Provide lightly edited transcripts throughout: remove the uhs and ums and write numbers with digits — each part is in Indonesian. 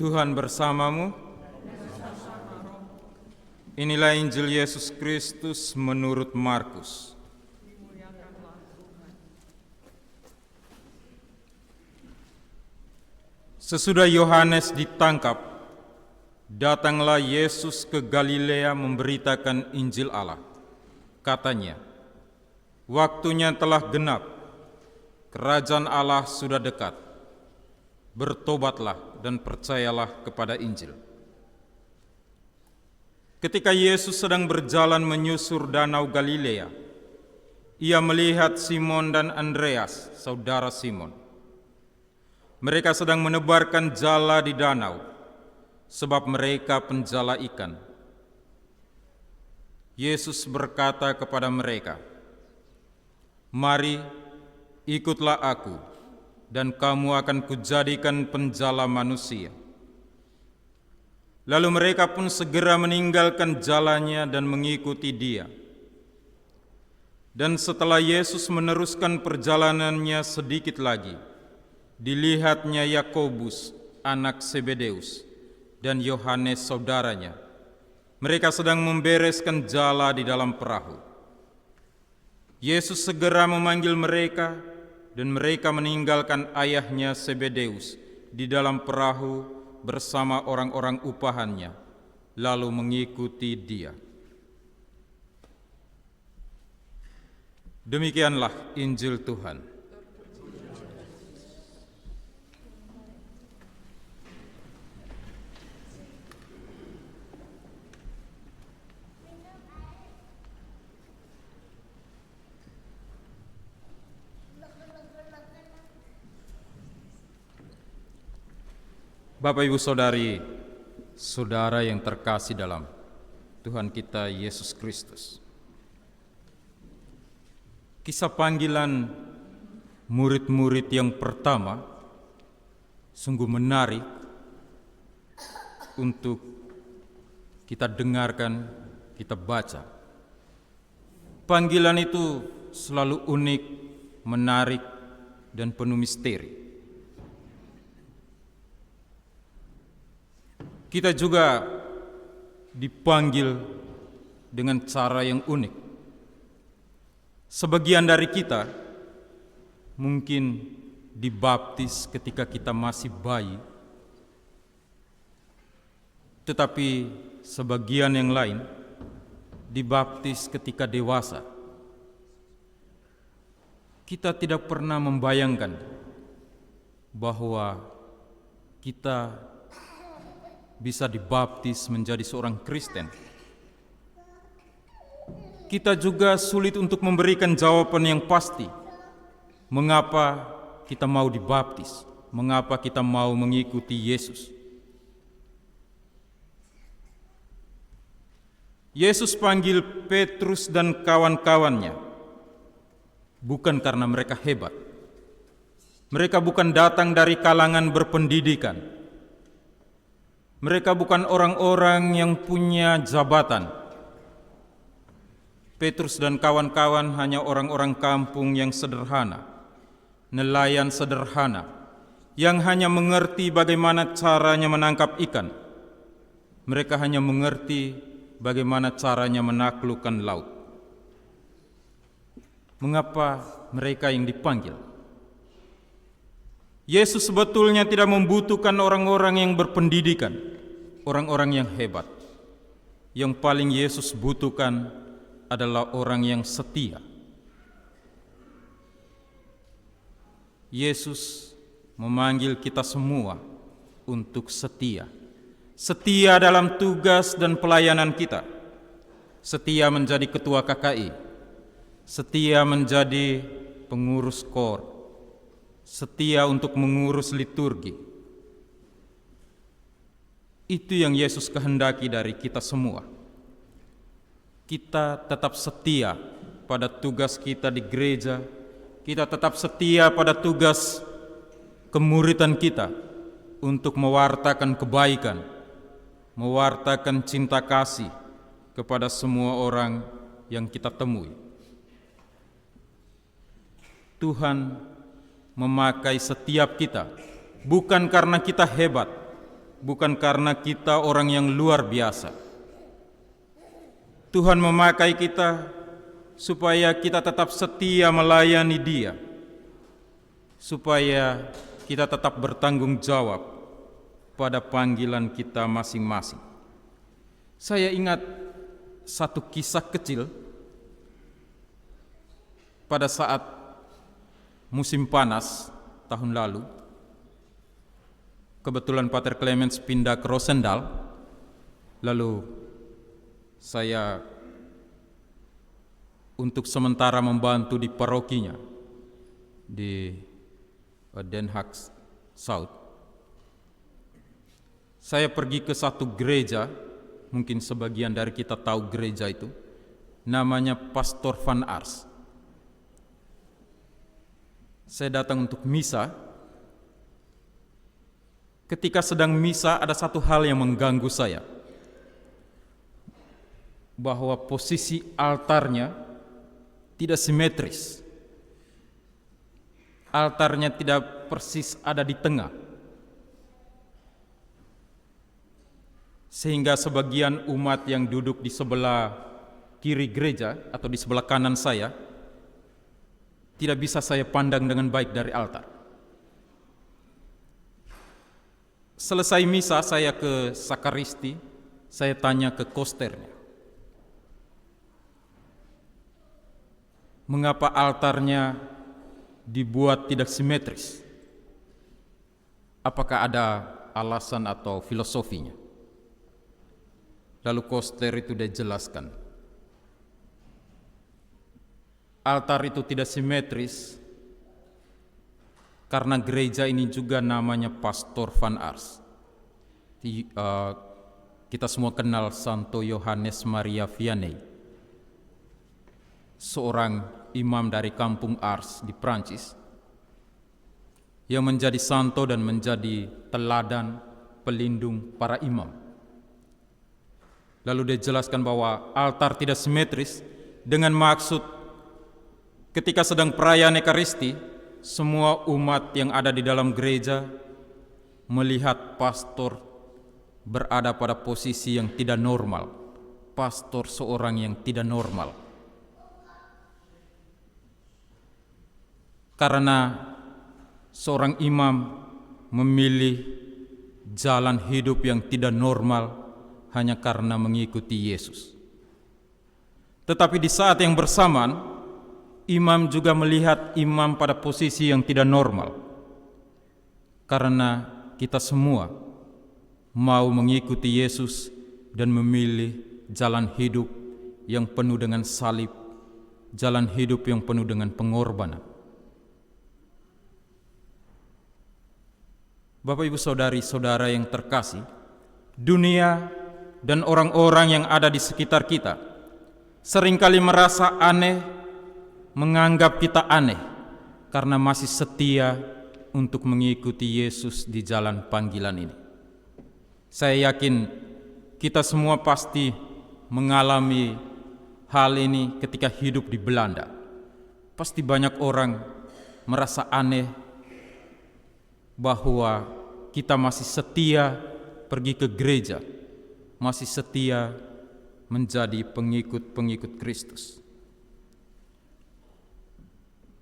Tuhan bersamamu. Inilah Injil Yesus Kristus menurut Markus. Sesudah Yohanes ditangkap, datanglah Yesus ke Galilea memberitakan Injil Allah. Katanya, "Waktunya telah genap, kerajaan Allah sudah dekat. Bertobatlah dan percayalah kepada Injil." Ketika Yesus sedang berjalan menyusur danau Galilea, ia melihat Simon dan Andreas, saudara Simon. Mereka sedang menebarkan jala di danau, sebab mereka penjala ikan. Yesus berkata kepada mereka, "Mari, ikutlah aku, dan kamu akan kujadikan penjala manusia." Lalu mereka pun segera meninggalkan jalannya dan mengikuti Dia. Dan setelah Yesus meneruskan perjalanannya sedikit lagi, dilihatnya Yakobus, anak Zebedeus, dan Yohanes saudaranya. Mereka sedang membereskan jala di dalam perahu. Yesus segera memanggil mereka, dan mereka meninggalkan ayahnya Zebedeus di dalam perahu bersama orang-orang upahannya, lalu mengikuti Dia. Demikianlah Injil Tuhan. Bapak, Ibu, Saudari, saudara yang terkasih dalam Tuhan kita Yesus Kristus. Kisah panggilan murid-murid yang pertama sungguh menarik untuk kita dengarkan, kita baca. Panggilan itu selalu unik, menarik, dan penuh misteri. Kita juga dipanggil dengan cara yang unik. Sebagian dari kita mungkin dibaptis ketika kita masih bayi, tetapi sebagian yang lain dibaptis ketika dewasa. Kita tidak pernah membayangkan bahwa kita bisa dibaptis menjadi seorang Kristen. Kita juga sulit untuk memberikan jawaban yang pasti. Mengapa kita mau dibaptis? Mengapa kita mau mengikuti Yesus? Yesus panggil Petrus dan kawan-kawannya bukan karena mereka hebat. Mereka bukan datang dari kalangan berpendidikan. Mereka bukan orang-orang yang punya jabatan. Petrus dan kawan-kawan hanya orang-orang kampung yang sederhana, nelayan sederhana, yang hanya mengerti bagaimana caranya menangkap ikan. Mereka hanya mengerti bagaimana caranya menaklukkan laut. Mengapa mereka yang dipanggil? Yesus sebetulnya tidak membutuhkan orang-orang yang berpendidikan, orang-orang yang hebat. Yang paling Yesus butuhkan adalah orang yang setia. Yesus memanggil kita semua untuk setia. Setia dalam tugas dan pelayanan kita. Setia menjadi ketua KKI. Setia menjadi pengurus KOR. Setia untuk mengurus liturgi. Itu yang Yesus kehendaki dari kita semua. Kita tetap setia pada tugas kita di gereja. Kita tetap setia pada tugas kemuridan kita untuk mewartakan kebaikan, mewartakan cinta kasih kepada semua orang yang kita temui. Tuhan memakai setiap kita bukan karena kita hebat, bukan karena kita orang yang luar biasa. Tuhan memakai kita supaya kita tetap setia melayani Dia, supaya kita tetap bertanggung jawab pada panggilan kita masing-masing. Saya ingat satu kisah kecil pada saat musim panas tahun lalu. Kebetulan Pater Clemens pindah ke Rosendal, lalu saya untuk sementara membantu di parokinya di Den Haag South. Saya pergi ke satu gereja, mungkin sebagian dari kita tahu gereja itu, namanya Pastor Van Ars. Saya datang untuk misa. Ketika sedang misa, ada satu hal yang mengganggu saya, bahwa posisi altarnya tidak simetris. Altarnya tidak persis ada di tengah, sehingga sebagian umat yang duduk di sebelah kiri gereja atau di sebelah kanan saya tidak bisa saya pandang dengan baik dari altar. Selesai misa, saya ke sakaristi, saya tanya ke kosternya, mengapa altarnya dibuat tidak simetris? Apakah ada alasan atau filosofinya? Lalu koster itu dia jelaskan, altar itu tidak simetris karena gereja ini juga namanya Pastor Van Ars. Kita semua kenal Santo Yohanes Maria Vianney, seorang imam dari kampung Ars di Prancis, yang menjadi santo dan menjadi teladan pelindung para imam. Lalu dia jelaskan bahwa altar tidak simetris dengan maksud ketika sedang perayaan Ekaristi, semua umat yang ada di dalam gereja melihat pastor berada pada posisi yang tidak normal, pastor seorang yang tidak normal. Karena seorang imam memilih jalan hidup yang tidak normal hanya karena mengikuti Yesus. Tetapi di saat yang bersamaan, imam juga melihat imam pada posisi yang tidak normal, karena kita semua mau mengikuti Yesus dan memilih jalan hidup yang penuh dengan salib, jalan hidup yang penuh dengan pengorbanan. Bapak, Ibu, Saudari-saudara yang terkasih, dunia dan orang-orang yang ada di sekitar kita seringkali merasa aneh, menganggap kita aneh karena masih setia untuk mengikuti Yesus di jalan panggilan ini. Saya yakin kita semua pasti mengalami hal ini ketika hidup di Belanda. Pasti banyak orang merasa aneh bahwa kita masih setia pergi ke gereja, masih setia menjadi pengikut-pengikut Kristus.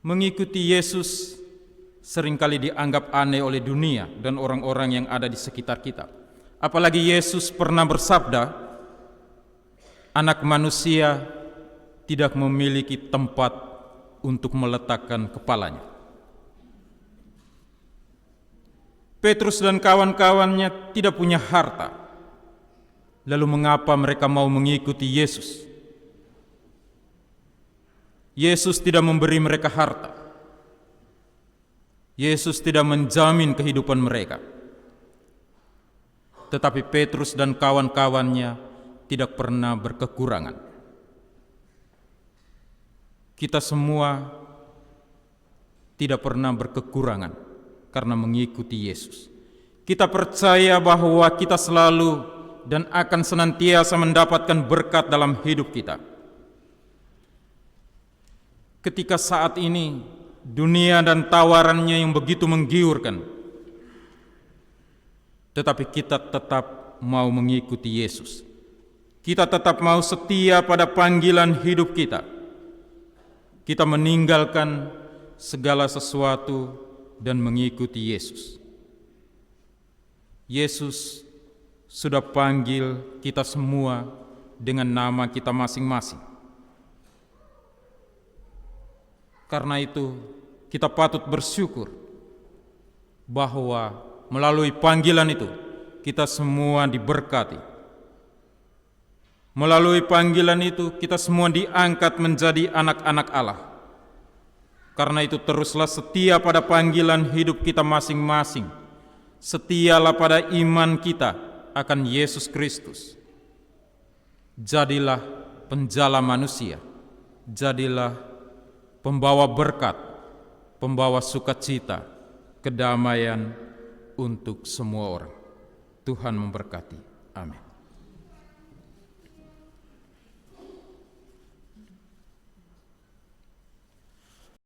Mengikuti Yesus seringkali dianggap aneh oleh dunia dan orang-orang yang ada di sekitar kita. Apalagi Yesus pernah bersabda, anak manusia tidak memiliki tempat untuk meletakkan kepalanya. Petrus dan kawan-kawannya tidak punya harta. Lalu mengapa mereka mau mengikuti Yesus? Yesus tidak memberi mereka harta. Yesus tidak menjamin kehidupan mereka. Tetapi Petrus dan kawan-kawannya tidak pernah berkekurangan. Kita semua tidak pernah berkekurangan karena mengikuti Yesus. Kita percaya bahwa kita selalu dan akan senantiasa mendapatkan berkat dalam hidup kita. Ketika saat ini dunia dan tawarannya yang begitu menggiurkan, tetapi kita tetap mau mengikuti Yesus. Kita tetap mau setia pada panggilan hidup kita. Kita meninggalkan segala sesuatu dan mengikuti Yesus. Yesus sudah panggil kita semua dengan nama kita masing-masing. Karena itu, kita patut bersyukur bahwa melalui panggilan itu kita semua diberkati. Melalui panggilan itu kita semua diangkat menjadi anak-anak Allah. Karena itu teruslah setia pada panggilan hidup kita masing-masing. Setialah pada iman kita akan Yesus Kristus. Jadilah penjala manusia. Jadilah pembawa berkat, pembawa sukacita, kedamaian untuk semua orang. Tuhan memberkati. Amin.